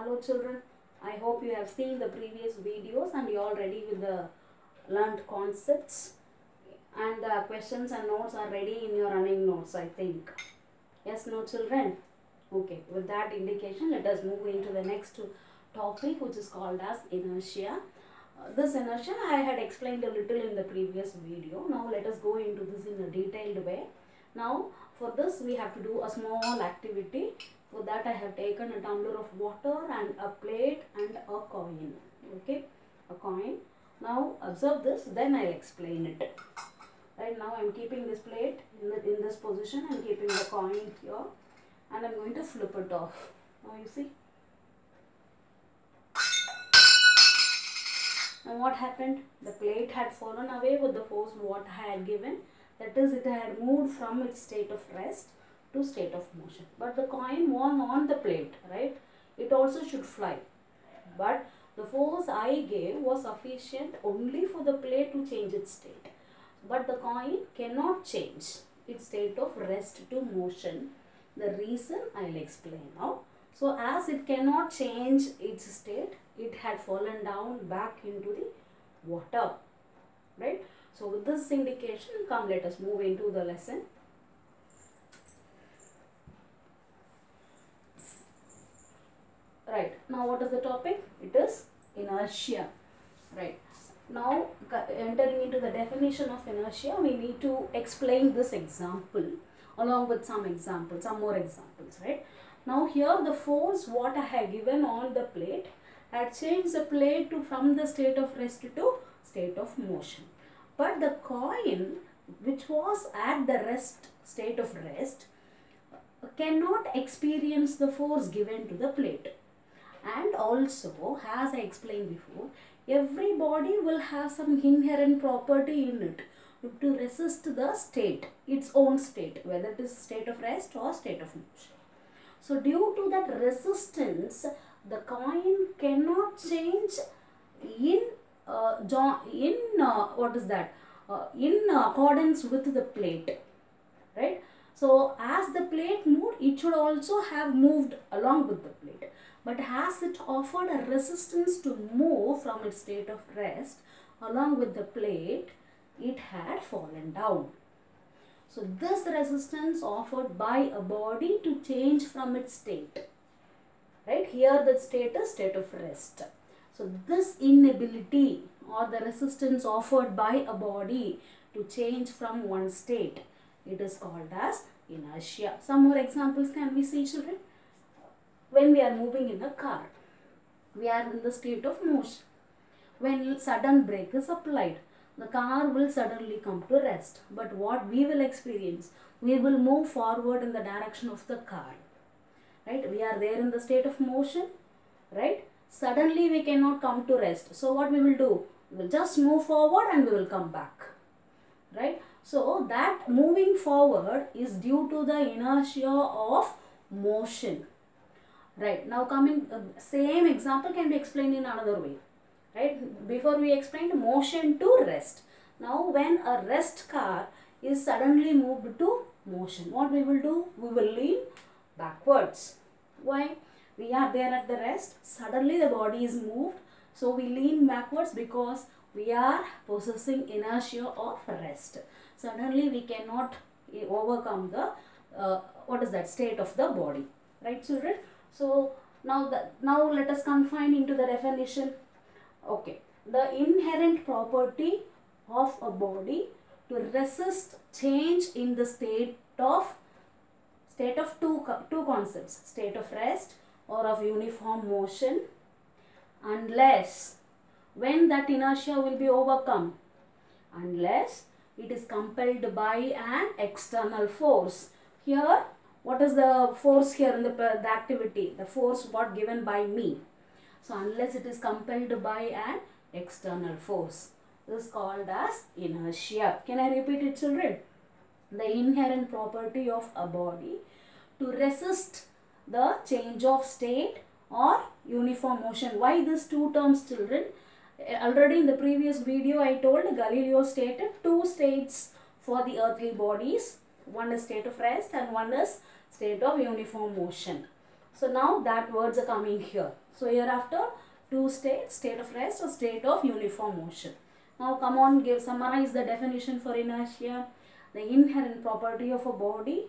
Hello children, I hope you have seen the previous videos and you are ready with the learned concepts and the questions and notes are ready in your running notes, I think. Yes, no children? Okay, with that indication, let us move into the next topic, which is called as inertia. This inertia I had explained a little in the previous video. Now let us go into this in a detailed way. Now for this we have to do a small activity. For that I have taken a tumbler of water and a plate and a coin. Okay, a coin. Now observe this, then I'll explain it. Right now I am keeping this plate in this position and keeping the coin here, and I'm going to flip it off. Now you see. Now what happened? The plate had fallen away with the force what I had given. That is, it had moved from its state of rest to state of motion. But the coin was on the plate, right? It also should fly. But the force I gave was sufficient only for the plate to change its state. But the coin cannot change its state of rest to motion. The reason I'll explain now. So as it cannot change its state, it had fallen down back into the water, right? So with this indication, come let us move into the lesson. Right, now what is the topic? It is inertia, right? Now entering into the definition of inertia, we need to explain this example along with some examples, some more examples, right? Now here the force what I have given on the plate had changed the plate from the state of rest to state of motion. But the coin, which was at the state of rest, cannot experience the force given to the plate. And also, as I explained before, every body will have some inherent property in it to resist the state, its own state, whether it is state of rest or state of motion. So due to that resistance, the coin cannot change in accordance with the plate, right? So as the plate moved, it should also have moved along with the plate. But as it offered a resistance to move from its state of rest along with the plate, it had fallen down. So this resistance offered by a body to change from its state, right? Here the state is state of rest. So this inability or the resistance offered by a body to change from one state, it is called as inertia. Some more examples can we see, children? When we are moving in a car, we are in the state of motion. When sudden brake is applied, the car will suddenly come to rest. But what we will experience? We will move forward in the direction of the car. Right? We are there in the state of motion. Right? Suddenly we cannot come to rest. So what we will do? We will just move forward and we will come back. Right? So that moving forward is due to the inertia of motion. Right? Now coming, same example can be explained in another way. Right? Before we explained motion to rest. Now when a rest car is suddenly moved to motion, what we will do? We will lean backwards. Why? We are there at the rest. Suddenly the body is moved. So we lean backwards because we are possessing inertia of rest. Suddenly we cannot overcome the state of the body. Right, children? So now let us confine into the definition. Okay, the inherent property of a body to resist change in the state of two concepts, state of rest or of uniform motion, unless when that inertia will be overcome, unless it is compelled by an external force. Here, what is the force here in the activity? The force what given by me. So unless it is compelled by an external force, this is called as inertia. Can I repeat it, children? The inherent property of a body to resist the change of state or uniform motion. Why these two terms, children? Already in the previous video I told Galileo stated two states for the earthly bodies. One is state of rest and one is state of uniform motion. So now that words are coming here. So hereafter, two states, state of rest or state of uniform motion. Now come on, summarize the definition for inertia. The inherent property of a body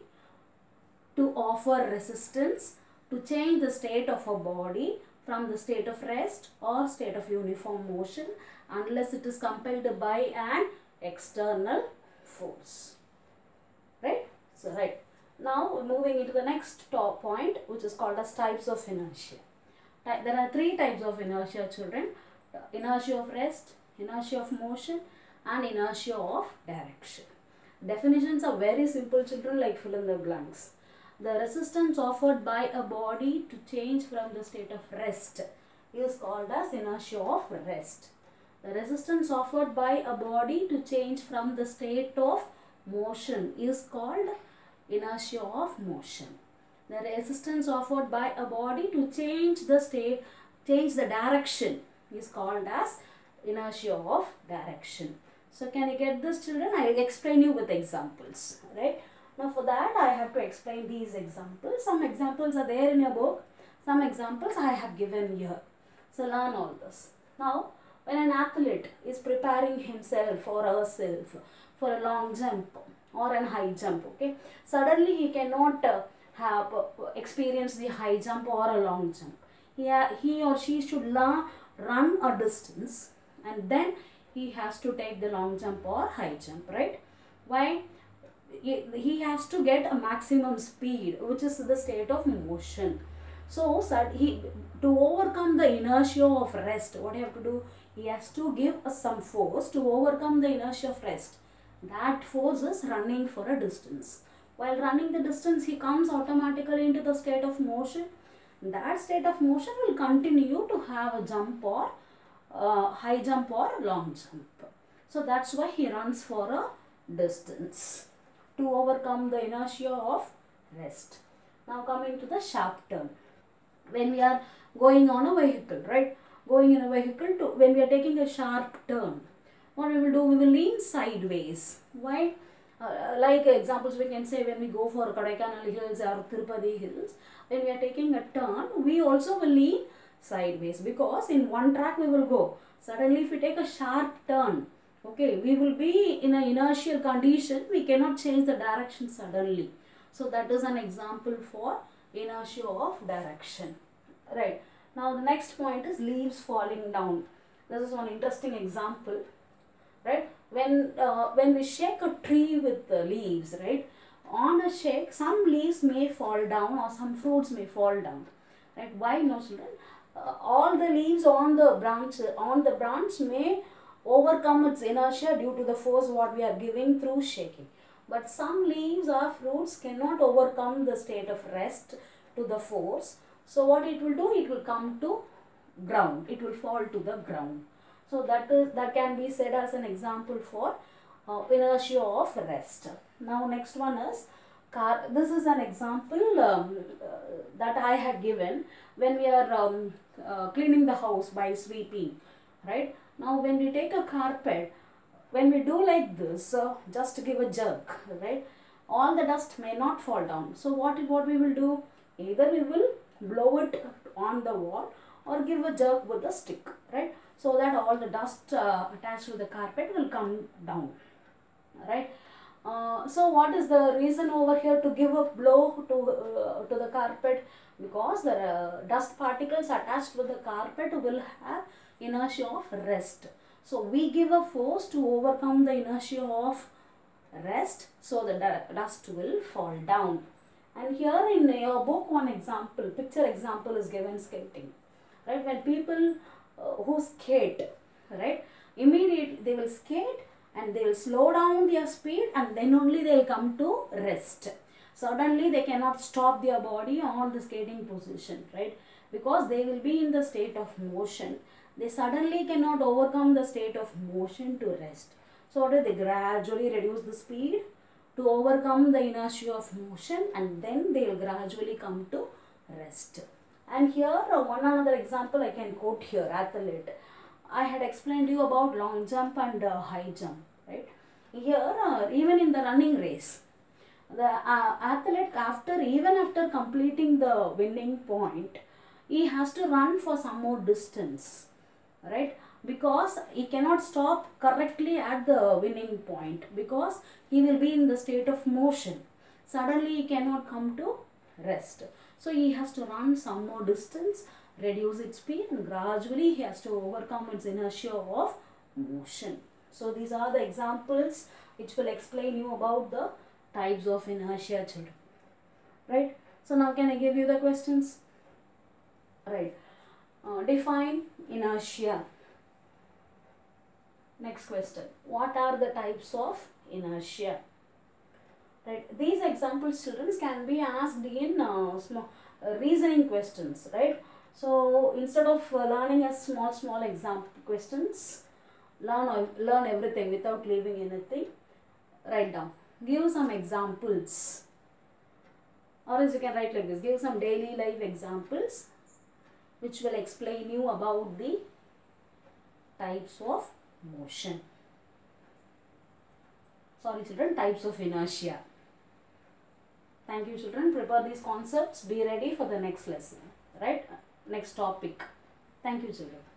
to offer resistance to change the state of a body from the state of rest or state of uniform motion unless it is compelled by an external force. Right? So, right. Now, moving into the next top point, which is called as types of inertia. There are three types of inertia, children. Inertia of rest, inertia of motion, and inertia of direction. Definitions are very simple, children, like fill in the blanks. The resistance offered by a body to change from the state of rest is called as inertia of rest. The resistance offered by a body to change from the state of motion is called inertia of motion. The resistance offered by a body to change the direction is called as inertia of direction. So can you get this, children? I will explain you with examples, right? Now for that I have to explain these examples. Some examples are there in your book. Some examples I have given here. So learn all this. Now when an athlete is preparing himself or herself for a long jump or a high jump, okay, suddenly he cannot have experienced the high jump or a long jump. He or she should run a distance and then he has to take the long jump or high jump, right? Why? He has to get a maximum speed, which is the state of motion. So to overcome the inertia of rest, what he have to do? He has to give some force to overcome the inertia of rest. That force is running for a distance. While running the distance, he comes automatically into the state of motion. That state of motion will continue to have a jump or high jump or long jump. So that's why he runs for a distance to overcome the inertia of rest. Now coming to the sharp turn. When we are going on a vehicle, right? Going in a vehicle when we are taking a sharp turn, what we will do? We will lean sideways. Why? Like examples we can say when we go for Kodaikanal hills or Tirupati hills, when we are taking a turn, we also will lean sideways because in one track we will go. Suddenly if we take a sharp turn, okay, we will be in an inertial condition. We cannot change the direction suddenly. So that is an example for inertia of direction. Right. Now the next point is leaves falling down. This is one interesting example. Right. When we shake a tree with the leaves, right, on a shake, some leaves may fall down or some fruits may fall down. Right. Why no, children? All the leaves on the branch may overcome its inertia due to the force what we are giving through shaking. But some leaves or fruits cannot overcome the state of rest to the force. So what it will do? It will come to ground. It will fall to the ground. So that can be said as an example for inertia of rest. Now next one is this is an example that I had given when we are cleaning the house by sweeping, right? Now when we take a carpet, when we do like this, just give a jerk, right? All the dust may not fall down. So what we will do? Either we will blow it on the wall or give a jerk with a stick, right? So that all the dust attached to the carpet will come down, right? So what is the reason over here to give a blow to the carpet? Because the dust particles attached with the carpet will have inertia of rest. So we give a force to overcome the inertia of rest, so the dust will fall down. And here in your book, one example, picture example is given skating, right? When people who skate, right, immediately they will skate and they will slow down their speed and then only they will come to rest. Suddenly they cannot stop their body on the skating position, right? Because they will be in the state of motion. They suddenly cannot overcome the state of motion to rest. So what do they gradually reduce the speed to overcome the inertia of motion and then they will gradually come to rest. And here one another example I can quote here, athlete. I had explained to you about long jump and high jump, right? Here even in the running race, The athlete, even after completing the winning point, he has to run for some more distance, right? Because he cannot stop correctly at the winning point, because he will be in the state of motion. Suddenly he cannot come to rest. So he has to run some more distance, reduce its speed, and gradually he has to overcome its inertia of motion. So these are the examples which will explain you about the types of inertia, children. Right? So now can I give you the questions? Right. Define inertia. Next question. What are the types of inertia? Right. These examples, children, can be asked in reasoning questions. Right. So instead of learning as small example questions, learn everything without leaving anything. Write down. Give some examples. Or else you can write like this. Give some daily life examples which will explain you about the types of motion. Sorry children, types of inertia. Thank you children. Prepare these concepts. Be ready for the next lesson. Right? Next topic. Thank you children.